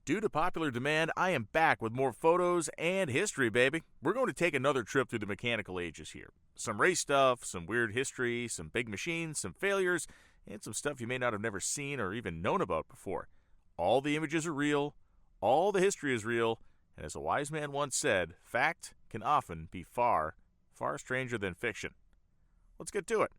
Due to popular demand, I am back with more photos and history, baby. We're going to take another trip through the mechanical ages here. Some race stuff, some weird history, some big machines, some failures, and some stuff you may not have never seen or even known about before. All the images are real, all the history is real, and as a wise man once said, fact can often be far, far stranger than fiction. Let's get to it.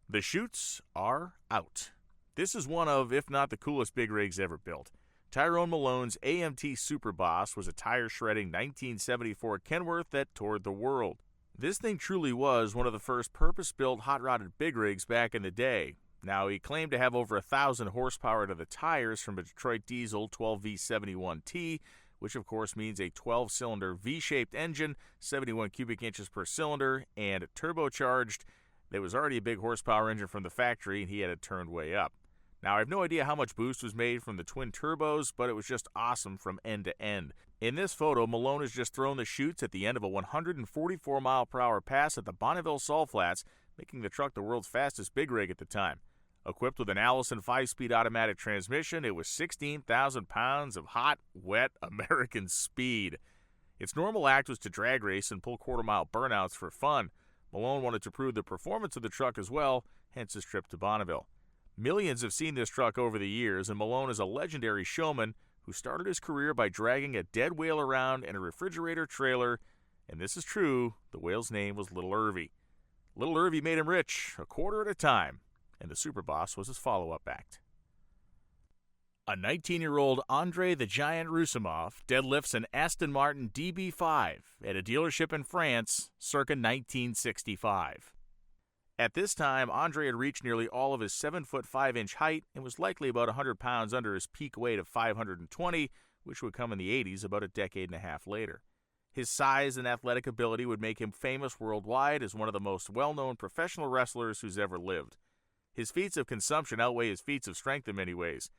The chutes are out. This is one of, if not the coolest big rigs ever built. Tyrone Malone's AMT Super Boss was a tire-shredding 1974 Kenworth that toured the world. This thing truly was one of the first purpose-built hot-rodded big rigs back in the day. Now, he claimed to have over 1,000 horsepower to the tires from a Detroit diesel 12V71T, which of course means a 12-cylinder V-shaped engine, 71 cubic inches per cylinder, and turbocharged. There was already a big horsepower engine from the factory, and he had it turned way up. Now, I have no idea how much boost was made from the twin turbos, but it was just awesome from end to end. In this photo, Malone has just thrown the chutes at the end of a 144-mile-per-hour pass at the Bonneville Salt Flats, making the truck the world's fastest big rig at the time. Equipped with an Allison 5-speed automatic transmission, it was 16,000 pounds of hot, wet American speed. Its normal act was to drag race and pull quarter-mile burnouts for fun. Malone wanted to prove the performance of the truck as well, hence his trip to Bonneville. Millions have seen this truck over the years, and Malone is a legendary showman who started his career by dragging a dead whale around in a refrigerator trailer, and this is true, the whale's name was Little Irvy. Little Irvy made him rich, a quarter at a time, and the Super Boss was his follow-up act. A 19-year-old Andre the Giant Roussimoff deadlifts an Aston Martin DB5 at a dealership in France circa 1965. At this time, Andre had reached nearly all of his 7-foot 5-inch height and was likely about 100 pounds under his peak weight of 520, which would come in the 80s about a decade and a half later. His size and athletic ability would make him famous worldwide as one of the most well-known professional wrestlers who's ever lived. His feats of consumption outweigh his feats of strength in many ways.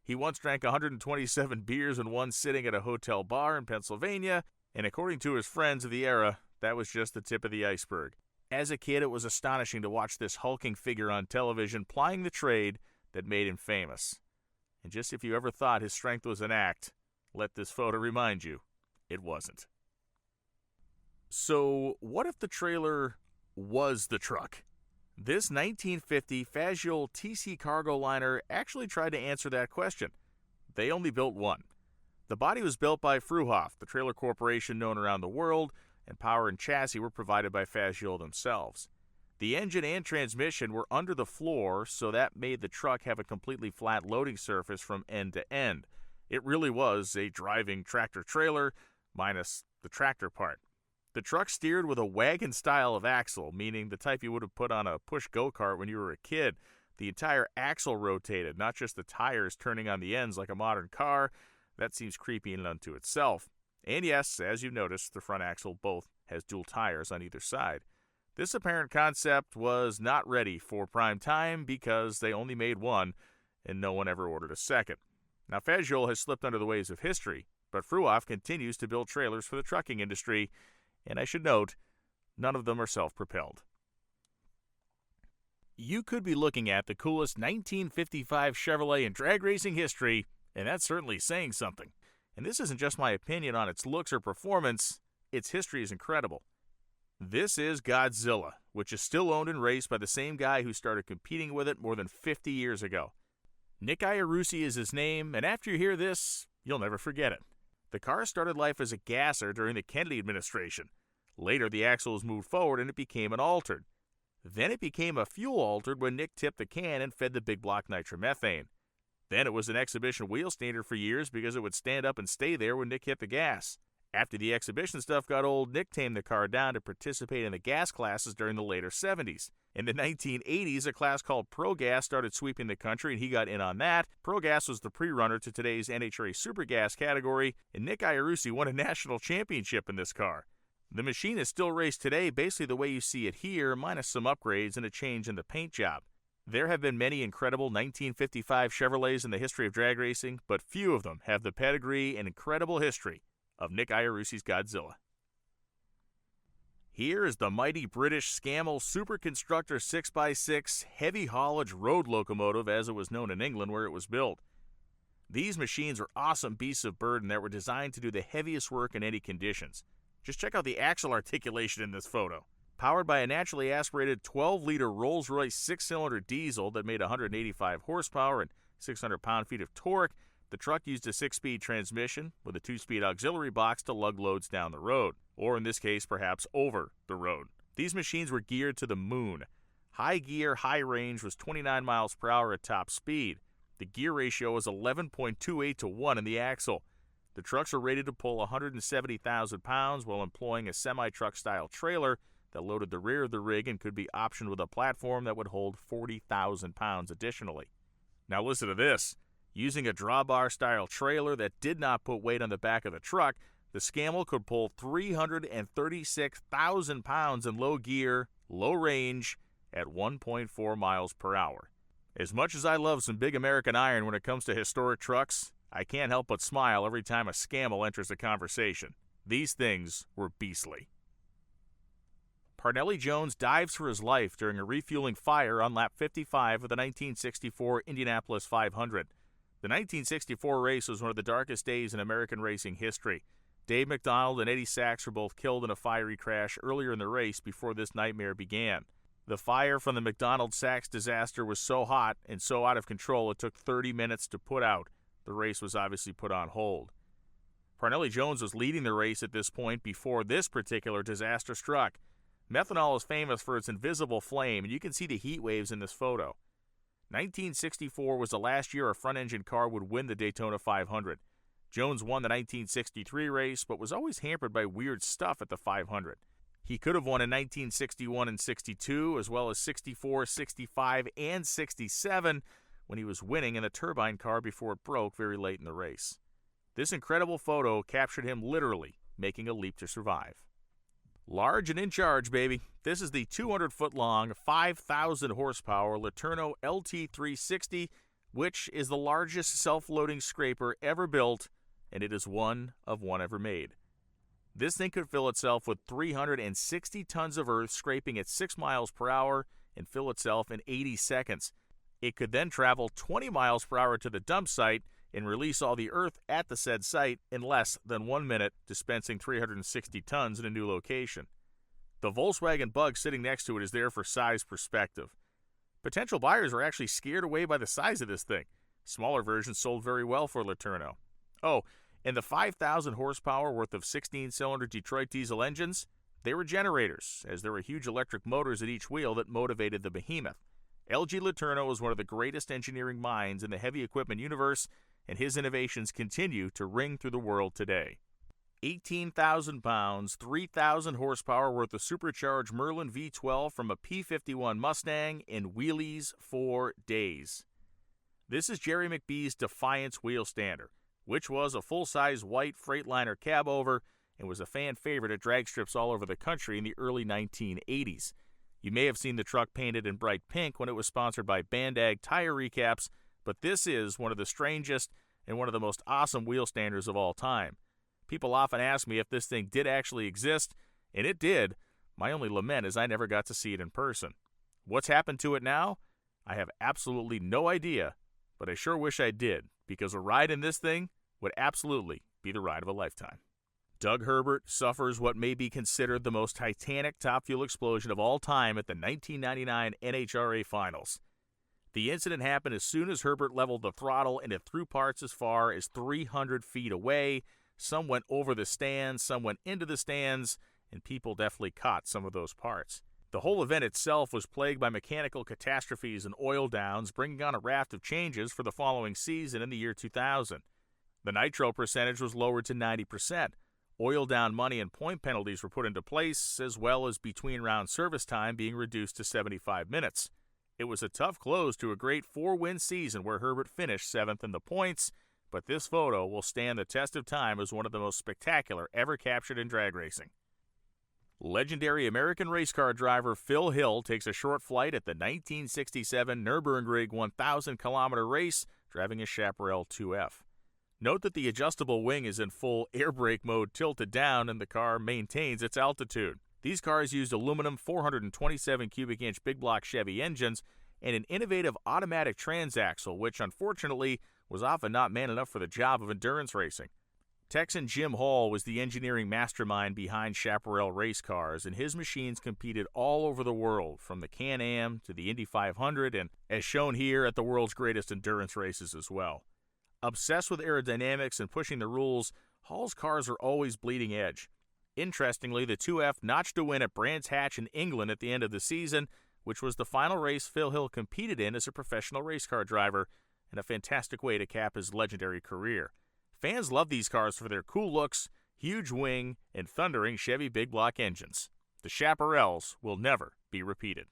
He once drank 127 beers in one sitting at a hotel bar in Pennsylvania, and according to his friends of the era, that was just the tip of the iceberg. As a kid, it was astonishing to watch this hulking figure on television plying the trade that made him famous. And just if you ever thought his strength was an act, let this photo remind you, it wasn't. So, what if the trailer was the truck? This 1950 Fagiol TC cargo liner actually tried to answer that question. They only built one. The body was built by Fruhoff, the trailer corporation known around the world, and power and chassis were provided by Fagiol themselves. The engine and transmission were under the floor, so that made the truck have a completely flat loading surface from end to end. It really was a driving tractor-trailer, minus the tractor part. The truck steered with a wagon style of axle, meaning the type you would have put on a push go-kart when you were a kid. The entire axle rotated, not just the tires turning on the ends like a modern car. That seems creepy in and unto itself. And yes, as you've noticed, the front axle both has dual tires on either side. This apparent concept was not ready for prime time because they only made one, and no one ever ordered a second. Now, Fagiol has slipped under the waves of history, but Fruhoff continues to build trailers for the trucking industry, and I should note, none of them are self-propelled. You could be looking at the coolest 1955 Chevrolet in drag racing history, and that's certainly saying something. And this isn't just my opinion on its looks or performance, its history is incredible. This is Godzilla, which is still owned and raced by the same guy who started competing with it more than 50 years ago. Nick Iarussi is his name, and after you hear this, you'll never forget it. The car started life as a gasser during the Kennedy administration. Later, the axle was moved forward and it became an altered. Then it became a fuel altered when Nick tipped the can and fed the big block nitromethane. Then it was an exhibition wheelstander for years because it would stand up and stay there when Nick hit the gas. After the exhibition stuff got old, Nick tamed the car down to participate in the gas classes during the later 70s. In the 1980s, a class called Pro Gas started sweeping the country, and he got in on that. Pro Gas was the pre-runner to today's NHRA Super Gas category, and Nick Iarussi won a national championship in this car. The machine is still raced today basically the way you see it here, minus some upgrades and a change in the paint job. There have been many incredible 1955 Chevrolets in the history of drag racing, but few of them have the pedigree and incredible history of Nick Iarussi's Godzilla. Here is the mighty British Scammell Super Constructor 6x6 heavy haulage road locomotive as it was known in England where it was built. These machines were awesome beasts of burden that were designed to do the heaviest work in any conditions. Just check out the axle articulation in this photo. Powered by a naturally aspirated 12-liter Rolls-Royce 6-cylinder diesel that made 185 horsepower and 600 pound-feet of torque, the truck used a 6-speed transmission with a 2-speed auxiliary box to lug loads down the road, or in this case, perhaps over the road. These machines were geared to the moon. High gear, high range was 29 miles per hour at top speed. The gear ratio was 11.28 to 1 in the axle. The trucks were rated to pull 170,000 pounds while employing a semi-truck style trailer that loaded the rear of the rig and could be optioned with a platform that would hold 40,000 pounds additionally. Now listen to this. Using a drawbar style trailer that did not put weight on the back of the truck, the Scammell could pull 336,000 pounds in low gear, low range, at 1.4 miles per hour. As much as I love some big American iron when it comes to historic trucks, I can't help but smile every time a Scammell enters the conversation. These things were beastly. Parnelli Jones dives for his life during a refueling fire on lap 55 of the 1964 Indianapolis 500. The 1964 race was one of the darkest days in American racing history. Dave McDonald and Eddie Sachs were both killed in a fiery crash earlier in the race before this nightmare began. The fire from the McDonald-Sachs disaster was so hot and so out of control it took 30 minutes to put out. The race was obviously put on hold. Parnelli Jones was leading the race at this point before this particular disaster struck. Methanol is famous for its invisible flame, and you can see the heat waves in this photo. 1964 was the last year a front-engine car would win the Daytona 500. Jones won the 1963 race, but was always hampered by weird stuff at the 500. He could have won in 1961 and 62, as well as 64, 65, and 67, when he was winning in the turbine car before it broke very late in the race. This incredible photo captured him literally making a leap to survive. Large and in charge, baby. This is the 200-foot-long, 5,000-horsepower LeTourneau LT360, which is the largest self-loading scraper ever built, and it is one of one ever made. This thing could fill itself with 360 tons of earth, scraping at 6 miles per hour, and fill itself in 80 seconds. It could then travel 20 miles per hour to the dump site and release all the earth at the said site in less than 1 minute, dispensing 360 tons in a new location. The Volkswagen Bug sitting next to it is there for size perspective. Potential buyers were actually scared away by the size of this thing. Smaller versions sold very well for LeTourneau. Oh, and the 5,000 horsepower worth of 16-cylinder Detroit diesel engines, they were generators, as there were huge electric motors at each wheel that motivated the behemoth. LG LeTourneau was one of the greatest engineering minds in the heavy equipment universe, and his innovations continue to ring through the world today. 18,000 pounds, 3,000 horsepower worth of supercharged Merlin V12 from a P-51 Mustang in wheelies for days. This is Jerry McBee's Defiance wheelstander, which was a full-size white Freightliner cab-over and was a fan favorite at drag strips all over the country in the early 1980s. You may have seen the truck painted in bright pink when it was sponsored by Bandag Tire Recaps, but this is one of the strangest and one of the most awesome wheelstanders of all time. People often ask me if this thing did actually exist, and it did. My only lament is I never got to see it in person. What's happened to it now? I have absolutely no idea, but I sure wish I did, because a ride in this thing would absolutely be the ride of a lifetime. Doug Herbert suffers what may be considered the most titanic top fuel explosion of all time at the 1999 NHRA Finals. The incident happened as soon as Herbert leveled the throttle and it threw parts as far as 300 feet away. Some went over the stands, some went into the stands, and people definitely caught some of those parts. The whole event itself was plagued by mechanical catastrophes and oil downs, bringing on a raft of changes for the following season in the year 2000. The nitro percentage was lowered to 90%. Oil down money and point penalties were put into place, as well as between-round service time being reduced to 75 minutes. It was a tough close to a great 4-win season where Herbert finished 7th in the points, but this photo will stand the test of time as one of the most spectacular ever captured in drag racing. Legendary American race car driver Phil Hill takes a short flight at the 1967 Nürburgring 1,000-kilometer race, driving a Chaparral 2F. Note that the adjustable wing is in full air brake mode tilted down and the car maintains its altitude. These cars used aluminum 427 cubic inch big block Chevy engines and an innovative automatic transaxle, which unfortunately was often not man enough for the job of endurance racing. Texan Jim Hall was the engineering mastermind behind Chaparral race cars, and his machines competed all over the world, from the Can-Am to the Indy 500, and as shown here, at the world's greatest endurance races as well. Obsessed with aerodynamics and pushing the rules, Hall's cars are always bleeding edge. Interestingly, the 2F notched a win at Brands Hatch in England at the end of the season, which was the final race Phil Hill competed in as a professional race car driver, and a fantastic way to cap his legendary career. Fans love these cars for their cool looks, huge wing, and thundering Chevy big block engines. The Chaparrals will never be repeated.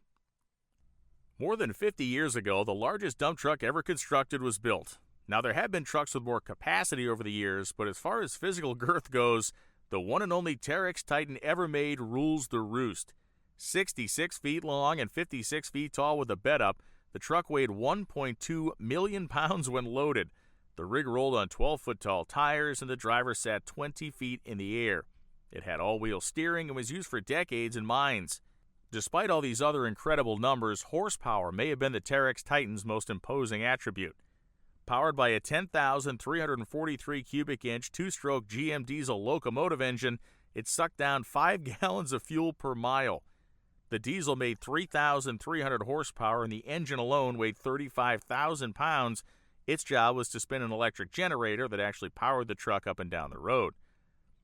More than 50 years ago, the largest dump truck ever constructed was built. Now, there have been trucks with more capacity over the years, but as far as physical girth goes, the one and only Terex Titan ever made rules the roost. 66 feet long and 56 feet tall with a bed up, the truck weighed 1.2 million pounds when loaded. The rig rolled on 12-foot-tall tires, and the driver sat 20 feet in the air. It had all-wheel steering and was used for decades in mines. Despite all these other incredible numbers, horsepower may have been the Terex Titan's most imposing attribute. Powered by a 10,343 cubic inch two-stroke GM diesel locomotive engine, it sucked down 5 gallons of fuel per mile. The diesel made 3,300 horsepower, and the engine alone weighed 35,000 pounds. Its job was to spin an electric generator that actually powered the truck up and down the road.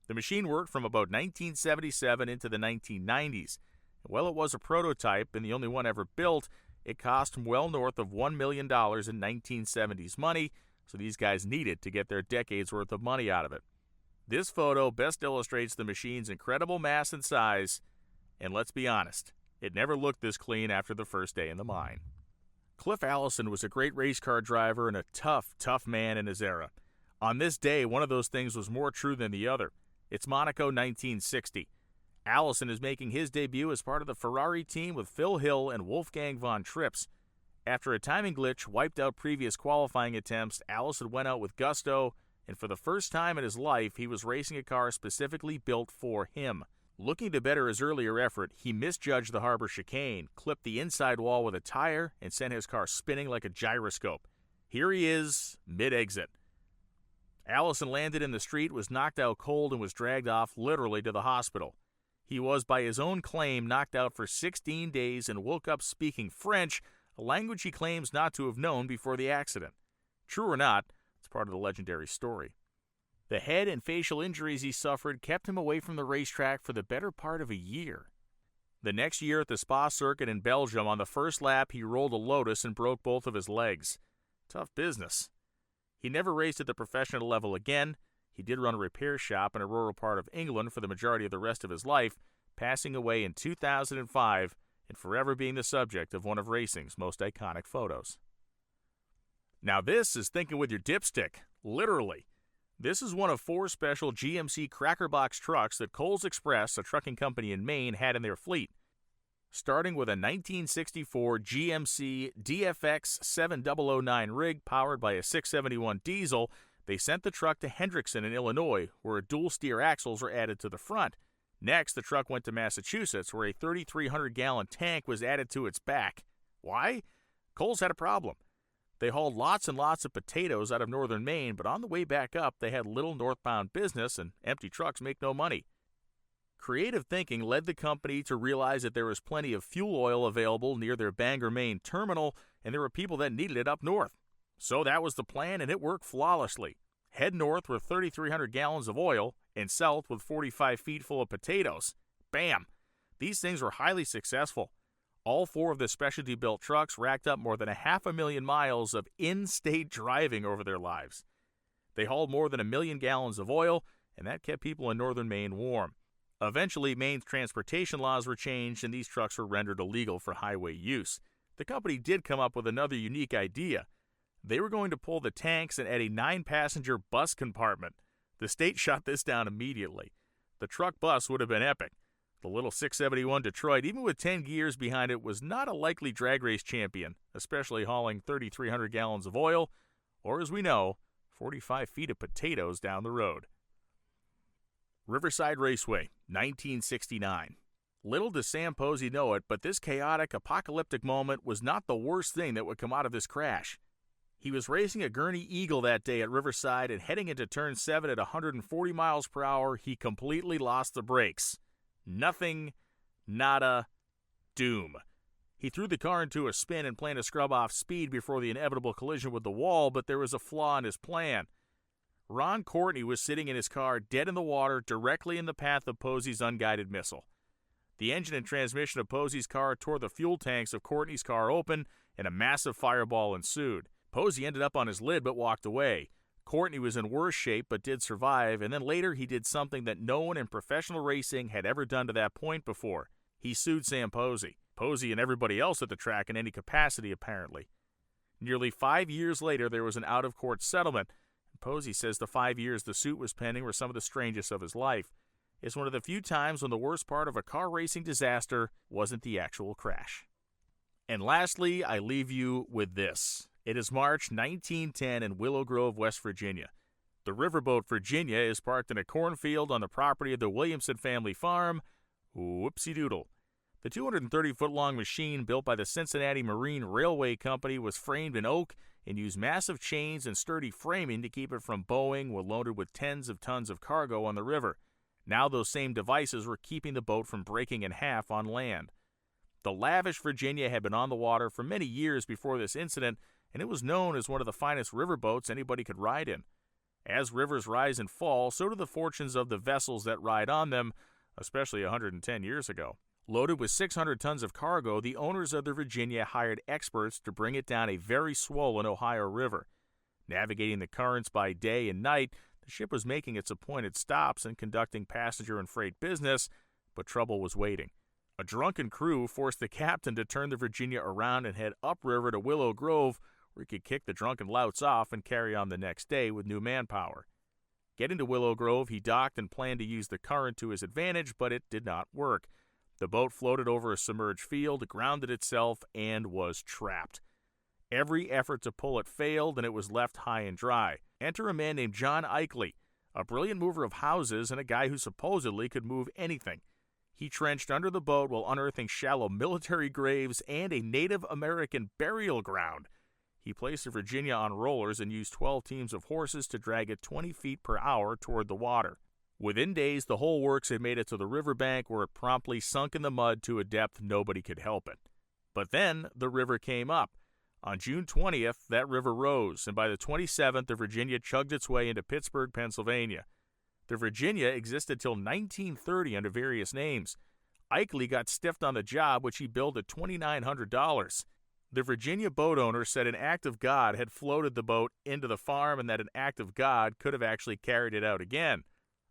The machine worked from about 1977 into the 1990s. While it was a prototype and the only one ever built, it cost well north of $1 million in 1970s money, so these guys needed to get their decades worth of money out of it. This photo best illustrates the machine's incredible mass and size, and let's be honest, it never looked this clean after the first day in the mine. Cliff Allison was a great race car driver and a tough, tough man in his era. On this day, one of those things was more true than the other. It's Monaco 1960. Allison is making his debut as part of the Ferrari team with Phil Hill and Wolfgang von Trips. After a timing glitch wiped out previous qualifying attempts, Allison went out with gusto, and for the first time in his life, he was racing a car specifically built for him. Looking to better his earlier effort, he misjudged the harbor chicane, clipped the inside wall with a tire, and sent his car spinning like a gyroscope. Here he is, mid-exit. Allison landed in the street, was knocked out cold, and was dragged off literally to the hospital. He was, by his own claim, knocked out for 16 days and woke up speaking French, a language he claims not to have known before the accident. True or not, it's part of the legendary story. The head and facial injuries he suffered kept him away from the racetrack for the better part of a year. The next year at the Spa circuit in Belgium, on the first lap, he rolled a Lotus and broke both of his legs. Tough business. He never raced at the professional level again. He did run a repair shop in a rural part of England for the majority of the rest of his life, passing away in 2005 and forever being the subject of one of racing's most iconic photos. Now this is thinking with your dipstick, literally. This is one of 4 special GMC Crackerbox trucks that Coles Express, a trucking company in Maine, had in their fleet. Starting with a 1964 GMC DFX 7009 rig powered by a 671 diesel, they sent the truck to Hendrickson in Illinois, where dual-steer axles were added to the front. Next, the truck went to Massachusetts, where a 3,300-gallon tank was added to its back. Why? Coles had a problem. They hauled lots and lots of potatoes out of northern Maine, but on the way back up, they had little northbound business, and empty trucks make no money. Creative thinking led the company to realize that there was plenty of fuel oil available near their Bangor, Maine terminal, and there were people that needed it up north. So that was the plan, and it worked flawlessly. Head north with 3,300 gallons of oil, and south with 45 feet full of potatoes. Bam! These things were highly successful. All 4 of the specialty-built trucks racked up more than 500,000 miles of in-state driving over their lives. They hauled more than 1 million gallons of oil, and that kept people in northern Maine warm. Eventually, Maine's transportation laws were changed, and these trucks were rendered illegal for highway use. The company did come up with another unique idea. They were going to pull the tanks and add a 9-passenger bus compartment. The state shot this down immediately. The truck bus would have been epic. The little 671 Detroit, even with 10 gears behind it, was not a likely drag race champion, especially hauling 3,300 gallons of oil, or as we know, 45 feet of potatoes down the road. Riverside Raceway, 1969. Little does Sam Posey know it, but this chaotic, apocalyptic moment was not the worst thing that would come out of this crash. He was racing a Gurney Eagle that day at Riverside, and heading into turn 7 at 140 miles per hour, he completely lost the brakes. Nothing, nada, doom. He threw the car into a spin and planned to scrub off speed before the inevitable collision with the wall, but there was a flaw in his plan. Ron Courtney was sitting in his car dead in the water, directly in the path of Posey's unguided missile. The engine and transmission of Posey's car tore the fuel tanks of Courtney's car open, and a massive fireball ensued. Posey ended up on his lid but walked away. Courtney was in worse shape but did survive, and then later he did something that no one in professional racing had ever done to that point before. He sued Sam Posey. Posey and everybody else at the track in any capacity, apparently. Nearly 5 years later, there was an out-of-court settlement. Posey says the 5 years the suit was pending were some of the strangest of his life. It's one of the few times when the worst part of a car racing disaster wasn't the actual crash. And lastly, I leave you with this. It is March 1910 in Willow Grove, West Virginia. The riverboat Virginia is parked in a cornfield on the property of the Williamson family farm. Whoopsie-doodle. The 230-foot-long machine built by the Cincinnati Marine Railway Company was framed in oak and used massive chains and sturdy framing to keep it from bowing when loaded with tens of tons of cargo on the river. Now those same devices were keeping the boat from breaking in half on land. The lavish Virginia had been on the water for many years before this incident, and it was known as one of the finest riverboats anybody could ride in. As rivers rise and fall, so do the fortunes of the vessels that ride on them, especially 110 years ago. Loaded with 600 tons of cargo, the owners of the Virginia hired experts to bring it down a very swollen Ohio River. Navigating the currents by day and night, the ship was making its appointed stops and conducting passenger and freight business, but trouble was waiting. A drunken crew forced the captain to turn the Virginia around and head upriver to Willow Grove, where he could kick the drunken louts off and carry on the next day with new manpower. Getting to Willow Grove, he docked and planned to use the current to his advantage, but it did not work. The boat floated over a submerged field, grounded itself, and was trapped. Every effort to pull it failed, and it was left high and dry. Enter a man named John Eichley, a brilliant mover of houses and a guy who supposedly could move anything. He trenched under the boat while unearthing shallow military graves and a Native American burial ground. He placed the Virginia on rollers and used 12 teams of horses to drag it 20 feet per hour toward the water. Within days, the whole works had made it to the riverbank, where it promptly sunk in the mud to a depth nobody could help it. But then the river came up. On June 20th, that river rose, and by the 27th, the Virginia chugged its way into Pittsburgh, Pennsylvania. The Virginia existed till 1930 under various names. Eichley got stiffed on the job, which he billed at $2,900. The Virginia boat owner said an act of God had floated the boat into the farm and that an act of God could have actually carried it out again.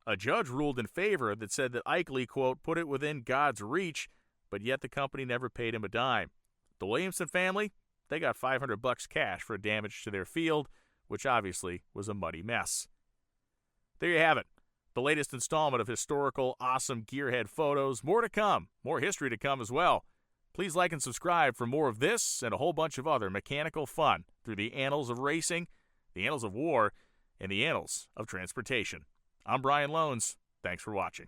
A judge ruled in favor that said that Eichley, quote, put it within God's reach, but yet the company never paid him a dime. The Williamson family, they got $500 cash for damage to their field, which obviously was a muddy mess. There you have it. The latest installment of historical, awesome Gearhead photos. More to come. More history to come as well. Please like and subscribe for more of this and a whole bunch of other mechanical fun through the annals of racing, the annals of war, and the annals of transportation. I'm Brian Loans. Thanks for watching.